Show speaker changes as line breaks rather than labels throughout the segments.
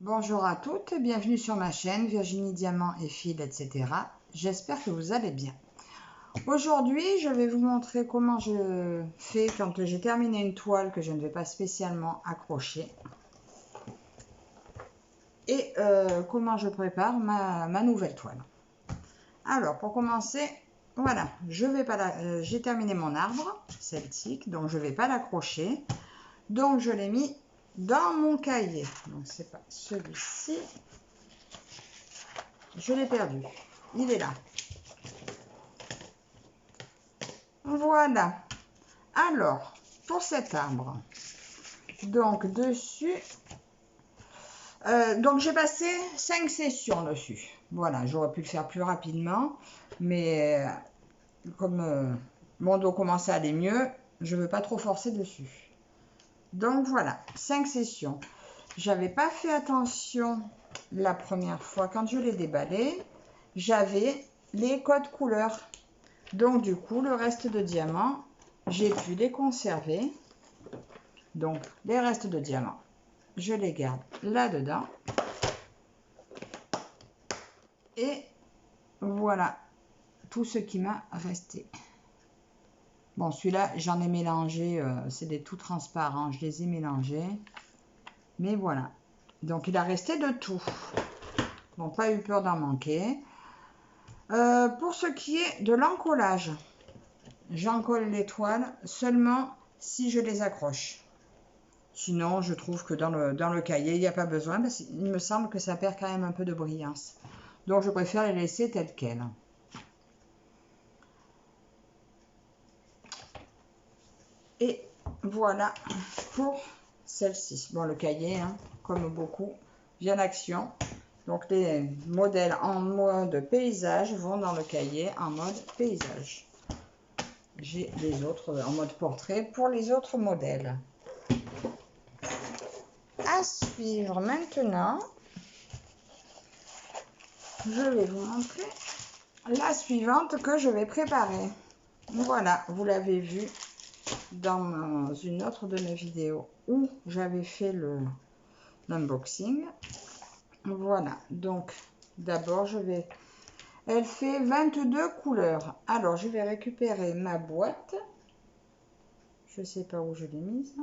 Bonjour à toutes et bienvenue sur ma chaîne Virginie Diamant et Fil, etc. J'espère que vous allez bien. Aujourd'hui, je vais vous montrer comment je fais quand j'ai terminé une toile que je ne vais pas spécialement accrocher. Et comment je prépare ma nouvelle toile. Alors, pour commencer, voilà, j'ai terminé mon arbre celtique, donc je ne vais pas l'accrocher. Donc, je l'ai mis dans mon cahier. Donc, c'est pas celui-ci. Je l'ai perdu. Il est là. Voilà. Alors, pour cet arbre, donc dessus, donc j'ai passé 5 sessions dessus. Voilà, j'aurais pu le faire plus rapidement, mais comme mon dos commence à aller mieux, je ne veux pas trop forcer dessus. Donc voilà, 5 sessions. J'avais pas fait attention la première fois quand je l'ai déballé, j'avais les codes couleurs. Donc du coup, le reste de diamants, j'ai pu les conserver. Donc les restes de diamants, je les garde là-dedans. Et voilà tout ce qui m'a resté. Bon, celui-là, j'en ai mélangé, c'est des tout transparents, je les ai mélangés. Mais voilà. Donc il a resté de tout. Bon, pas eu peur d'en manquer. Pour ce qui est de l'encollage, j'encolle les toiles seulement si je les accroche. Sinon, je trouve que dans le cahier, il n'y a pas besoin, parce qu'il me semble que ça perd quand même un peu de brillance. Donc, je préfère les laisser telles quelles. Et voilà pour celle-ci. Bon, le cahier, hein, comme beaucoup, vient d'action. Donc, les modèles en mode paysage vont dans le cahier en mode paysage. J'ai les autres en mode portrait pour les autres modèles. À suivre maintenant, je vais vous montrer la suivante que je vais préparer. Voilà, vous l'avez vu dans une autre de mes vidéos où j'avais fait l'unboxing. Voilà, donc d'abord elle fait 22 couleurs. Alors je vais récupérer ma boîte. Je sais pas où je l'ai mise.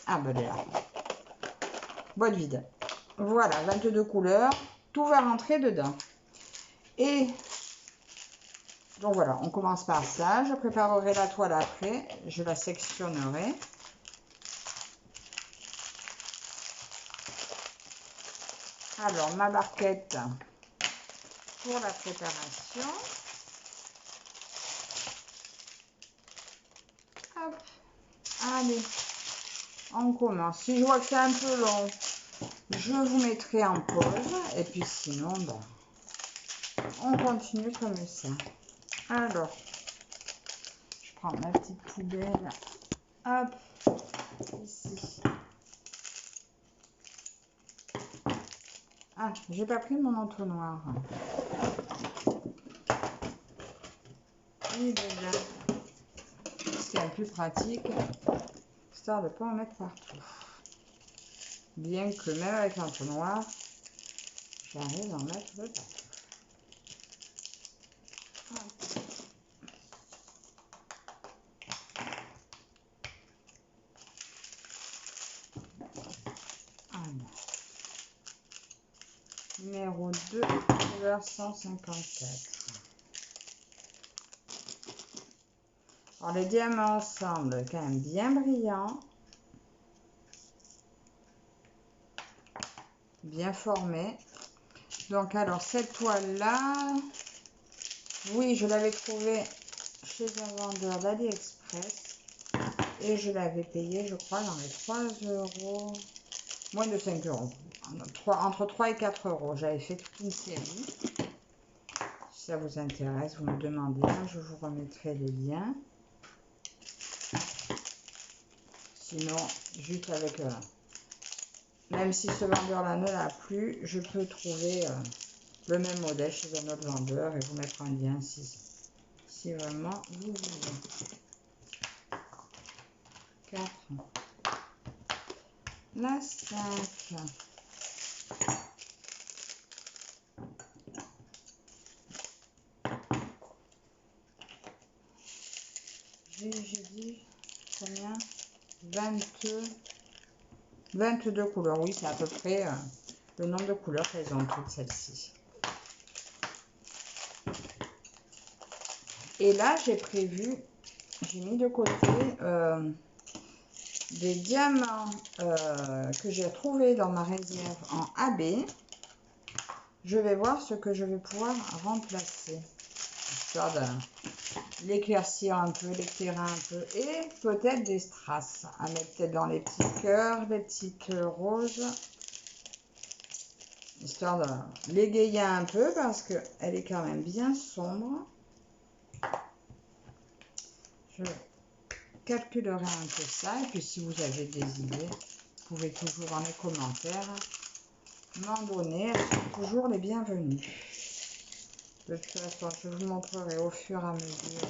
Ah ben elle est là. Boîte vide. Voilà, 22 couleurs. Tout va rentrer dedans. Et donc voilà, on commence par ça. Je préparerai la toile après. Je la sectionnerai. Alors, ma barquette pour la préparation. Hop. Allez, on commence. Si je vois que c'est un peu long, je vous mettrai en pause. Et puis sinon, ben, on continue comme ça. Alors, je prends ma petite poubelle. Hop, ici. Ah, j'ai pas pris mon entonnoir. Il est là. C'est plus pratique, histoire de ne pas en mettre partout. Bien que même avec l'entonnoir, j'arrive à en mettre de partout. Numéro 2, couleur 154. Alors les diamants semblent quand même bien brillants, bien formés. Donc alors cette toile là, oui, je l'avais trouvée chez un vendeur d'AliExpress et je l'avais payé, je crois, dans les 3 euros, moins de 5 euros. Entre 3 et 4 euros. J'avais fait toute une série. Si ça vous intéresse, vous me demandez. Je vous remettrai les liens. Sinon, juste avec... même si ce vendeur-là ne l'a plus, je peux trouver le même modèle chez un autre vendeur et vous mettre un lien si vraiment vous voulez. 4. La 5. combien? 22 couleurs. Oui, c'est à peu près le nombre de couleurs qu'elles ont toutes celles-ci. Et là, j'ai prévu, j'ai mis de côté des diamants que j'ai trouvés dans ma réserve en AB. Je vais voir ce que je vais pouvoir remplacer, histoire de l'éclaircir un peu, l'éclairer un peu, et peut-être des strass à mettre peut-être dans les petits cœurs, les petites roses, histoire de l'égayer un peu parce qu'elle est quand même bien sombre. Je calculerai un peu ça, et puis si vous avez des idées, vous pouvez toujours dans les commentaires m'en donner, elles sont toujours les bienvenues. De toute façon, je vous montrerai au fur et à mesure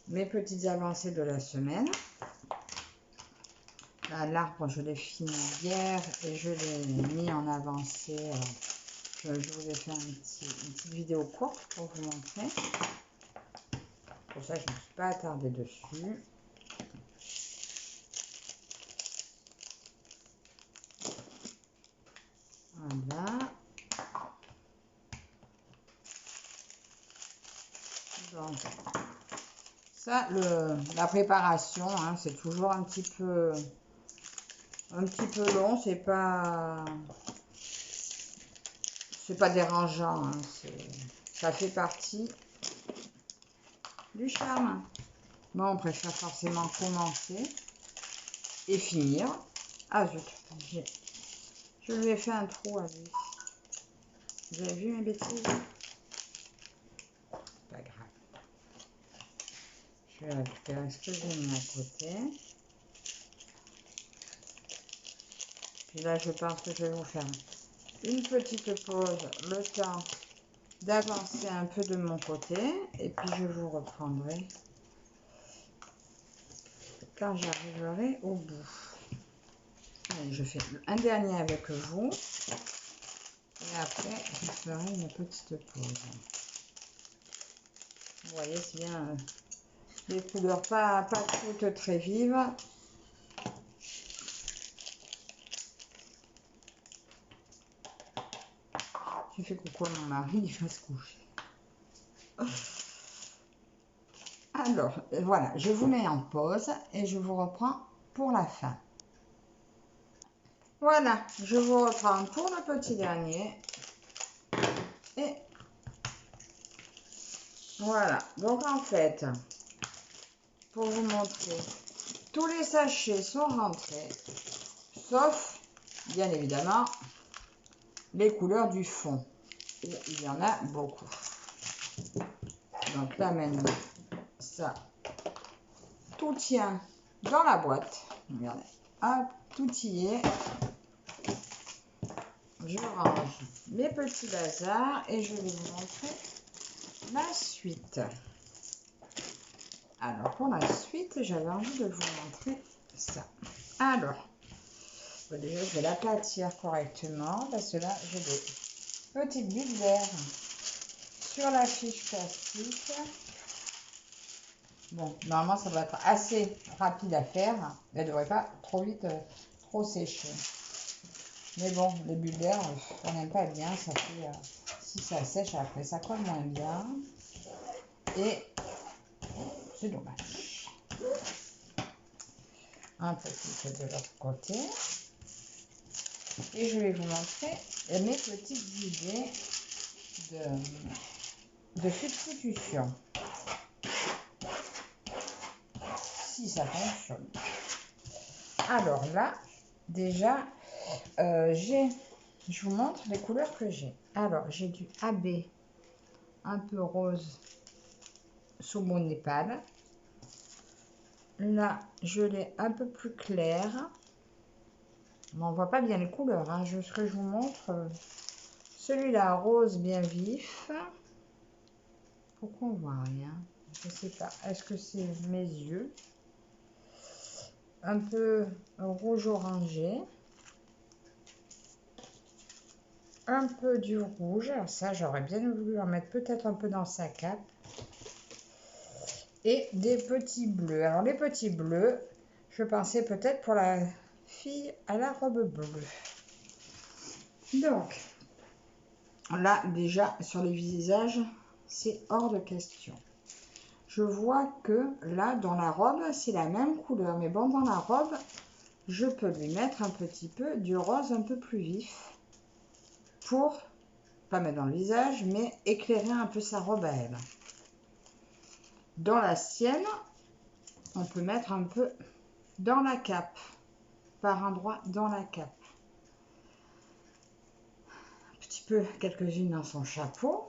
mes petites avancées de la semaine. L'arbre, je l'ai fini hier et je l'ai mis en avancée. Je vous ai fait une petite vidéo courte pour vous montrer. Pour ça, je ne me suis pas attardée dessus. Voilà. Donc, ça, la préparation, hein, c'est toujours un petit peu long. C'est pas dérangeant. Hein, ça fait partie du charme. Moi, on préfère forcément commencer et finir. Ah zut, je lui ai fait un trou à lui. Vous avez vu mes bêtises? Pas grave. Je vais récupérer ce que j'ai mis à côté. Puis là, je pense que je vais vous faire une petite pause, le temps d'avancer un peu de mon côté. Et puis, je vous reprendrai quand j'arriverai au bout. Allez, je fais un dernier avec vous. Et après, je ferai une petite pause. Vous voyez, c'est bien les couleurs pas toutes très vives. J'ai fait coucou à mon mari, il va se coucher. Alors, voilà, je vous mets en pause et je vous reprends pour la fin. Voilà, je vous reprends pour le petit dernier. Et voilà, donc en fait, pour vous montrer, tous les sachets sont rentrés, sauf, bien évidemment, les couleurs du fond. Et il y en a beaucoup. Donc là maintenant, ça, tout tient dans la boîte. Regardez, hop, tout y est. Je range mes petits bazars et je vais vous montrer la suite. Alors, pour la suite, j'avais envie de vous montrer ça. Alors, déjà, je vais l'aplatir correctement parce que là, j'ai des petites bulles d'air sur la fiche plastique. Bon, normalement, ça va être assez rapide à faire. Elle ne devrait pas trop vite, trop sécher. Mais bon, les bulles d'air, on n'aime pas bien. Ça fait, si ça sèche après, ça colle moins bien. Et c'est dommage. Un petit peu de l'autre côté. Et je vais vous montrer mes petites idées de substitution. Si ça fonctionne. Alors là, déjà, je vous montre les couleurs que j'ai. Alors, j'ai du AB un peu rose sous mon népal. Là, je l'ai un peu plus clair. Mais on voit pas bien les couleurs. Hein. Ce que je vous montre, celui-là rose bien vif. Pourquoi on voit rien? Je sais pas. Est-ce que c'est mes yeux? Un peu rouge orangé. Un peu du rouge. Alors ça, j'aurais bien voulu en mettre peut-être un peu dans sa cape. et des petits bleus. Alors les petits bleus, je pensais peut-être pour la fille à la robe bleue. Donc, là déjà sur les visages, c'est hors de question. Je vois que là dans la robe, c'est la même couleur. Mais bon, dans la robe, je peux lui mettre un petit peu du rose un peu plus vif. Pour, pas mettre dans le visage, mais éclairer un peu sa robe à elle. Dans la sienne, on peut mettre un peu dans la cape. Par endroit dans la cape. Un petit peu, quelques-unes dans son chapeau.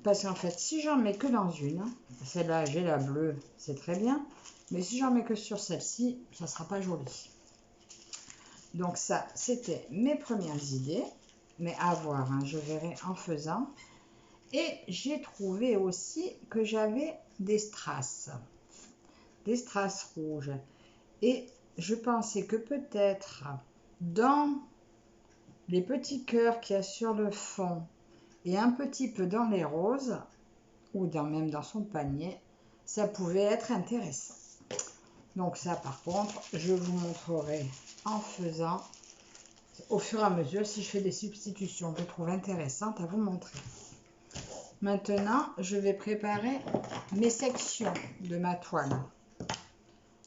Parce qu'en fait, si j'en mets que dans une, celle-là, j'ai la bleue, c'est très bien. Mais si j'en mets que sur celle-ci, ça ne sera pas joli. Donc ça, c'était mes premières idées. Mais à voir, hein, je verrai en faisant. Et j'ai trouvé aussi que j'avais des strass rouges. Et je pensais que peut-être dans les petits cœurs qu'il y a sur le fond et un petit peu dans les roses, ou même dans son panier, ça pouvait être intéressant. Donc ça, par contre, je vous montrerai en faisant au fur et à mesure si je fais des substitutions que je trouve intéressantes à vous montrer. Maintenant, je vais préparer mes sections de ma toile.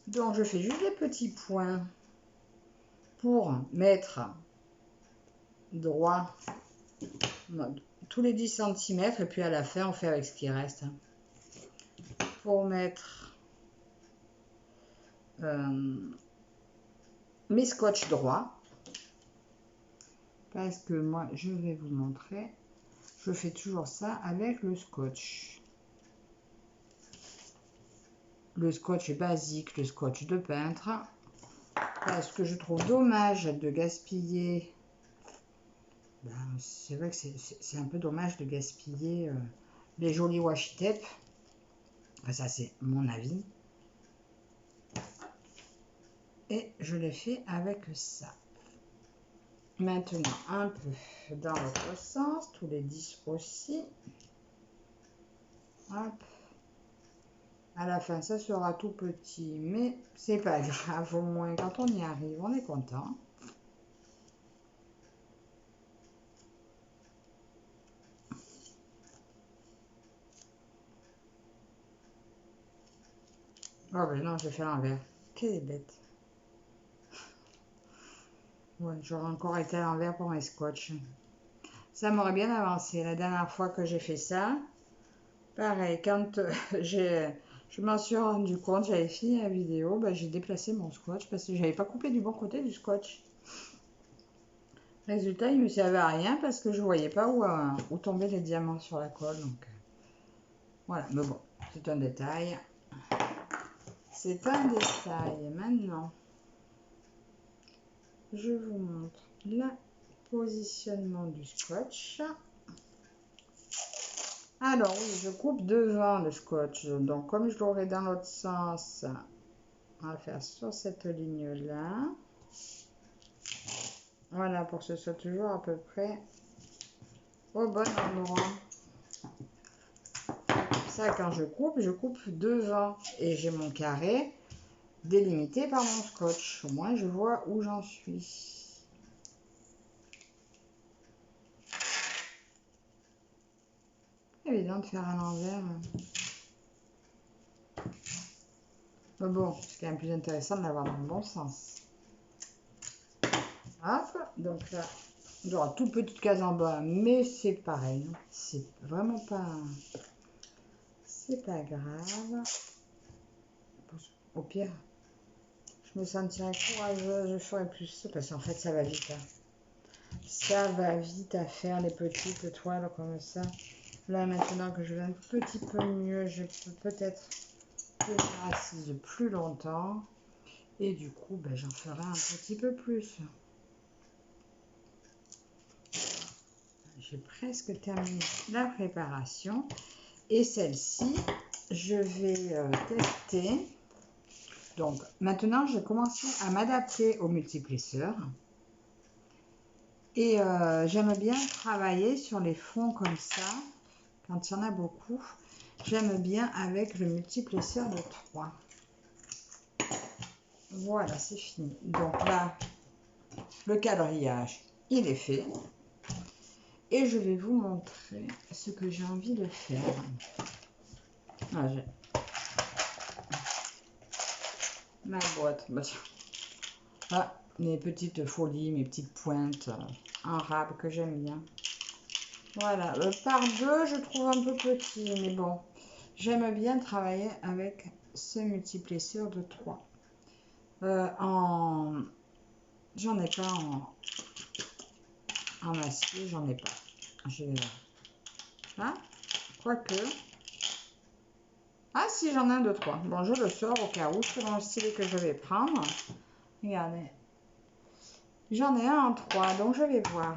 Donc, je fais juste des petits points pour mettre droit tous les 10 cm et puis à la fin, on fait avec ce qui reste. Pour mettre mes scotch droits. Parce que moi, je vais vous montrer. Je fais toujours ça avec le scotch. Le scotch basique, le scotch de peintre. Parce que je trouve dommage de gaspiller. Ben, c'est vrai que c'est un peu dommage de gaspiller les jolis washi tape. Ça, c'est mon avis. Et je l'ai fait avec ça. Maintenant, un peu dans l'autre sens, tous les 10 aussi. Hop. À la fin, ça sera tout petit, mais c'est pas grave. Au moins, quand on y arrive, on est content. Oh ben non, j'ai fait l'envers. Quelle bête. Ouais, j'aurais encore été à l'envers pour mes scotch. Ça m'aurait bien avancé. La dernière fois que j'ai fait ça, pareil, quand je m'en suis rendu compte, j'avais fini la vidéo, ben, j'ai déplacé mon scotch parce que j'avais pas coupé du bon côté du scotch. Résultat, il ne me servait à rien parce que je voyais pas où tombaient les diamants sur la colle. Donc, voilà, mais bon, c'est un détail. C'est un détail. Maintenant, je vous montre le positionnement du scotch. Alors oui, je coupe devant le scotch. Donc comme je l'aurai dans l'autre sens, on va faire sur cette ligne-là. Voilà, pour que ce soit toujours à peu près au bon endroit. Ça, quand je coupe devant. Et j'ai mon carré délimité par mon scotch. Au moins, je vois où j'en suis. Évident de faire à l'envers. Mais bon, c'est quand même plus intéressant de l'avoir dans le bon sens. Hop, donc là, il y aura toute petite case en bas, mais c'est pareil. C'est vraiment pas... C'est pas grave. Au pire, je me sentirais courageuse, je ferais plus. Parce qu'en fait, ça va vite. Hein. Ça va vite à faire les petites toiles comme ça. Là, maintenant que je vais un petit peu mieux, je peux peut-être tenir assise plus longtemps. Et du coup, ben, j'en ferai un petit peu plus. J'ai presque terminé la préparation. Et celle-ci, je vais tester. Donc, maintenant, j'ai commencé à m'adapter au multiplisseur. Et j'aime bien travailler sur les fonds comme ça, quand il y en a beaucoup. J'aime bien avec le multiplesseur de 3. Voilà, c'est fini. Donc là, le quadrillage, il est fait. Et je vais vous montrer ce que j'ai envie de faire. Ah, ma boîte. Bah, tiens. Ah, mes petites folies, mes petites pointes en rab que j'aime bien. Voilà, par deux, je trouve un peu petit, mais bon, j'aime bien travailler avec ce multiplesseur de 3. J'en ai pas en acier, j'en ai pas. J'ai là, quoique. Ah si, j'en ai un de 3. Bon, je le sors au cas où, selon le stylet que je vais prendre. Regardez. J'en ai un en 3, donc je vais voir.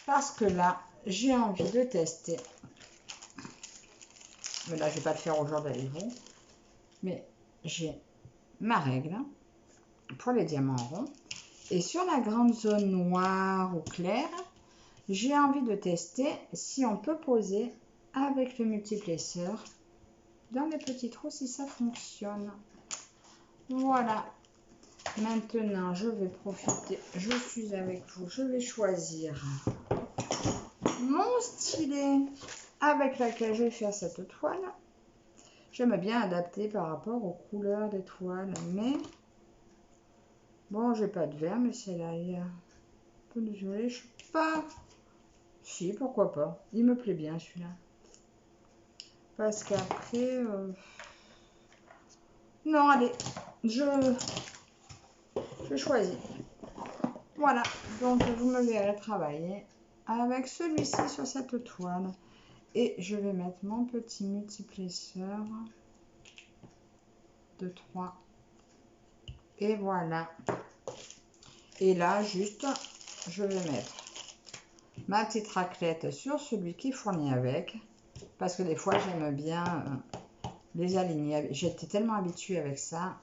Parce que là, j'ai envie de tester. Mais là, je ne vais pas le faire aujourd'hui avec vous. Mais j'ai ma règle pour les diamants ronds. Et sur la grande zone noire ou claire, j'ai envie de tester si on peut poser avec le multiplesseur dans les petits trous, si ça fonctionne. Voilà. Maintenant, je vais profiter. Je suis avec vous. Je vais choisir mon stylet avec laquelle je vais faire cette toile. J'aime bien adapter par rapport aux couleurs des toiles, mais bon, j'ai pas de vert, mais c'est là, il y a un peu de violet, je sais pas. Si, pourquoi pas. Il me plaît bien celui-là. Parce qu'après, non, allez, je choisis. Voilà, donc vous me verrez travailler avec celui-ci sur cette toile. Et je vais mettre mon petit multiplesseur de 3. Et voilà. Et là, juste, je vais mettre ma petite raclette sur celui qui fournit avec. Parce que des fois, j'aime bien les aligner. J'étais tellement habituée avec ça.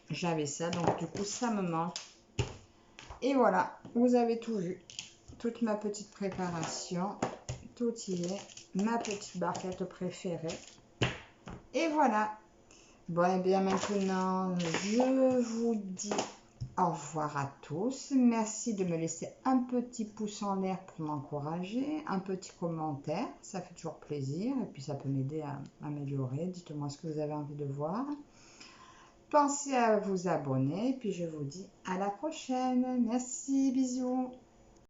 J'avais ça, donc du coup, ça me manque. Et voilà, vous avez tout vu. Toute ma petite préparation. Tout y est. Ma petite barquette préférée. Et voilà. Bon, et bien maintenant, je vous dis au revoir à tous. Merci de me laisser un petit pouce en l'air pour m'encourager, un petit commentaire, ça fait toujours plaisir et puis ça peut m'aider à m'améliorer. Dites-moi ce que vous avez envie de voir. Pensez à vous abonner et puis je vous dis à la prochaine. Merci, bisous.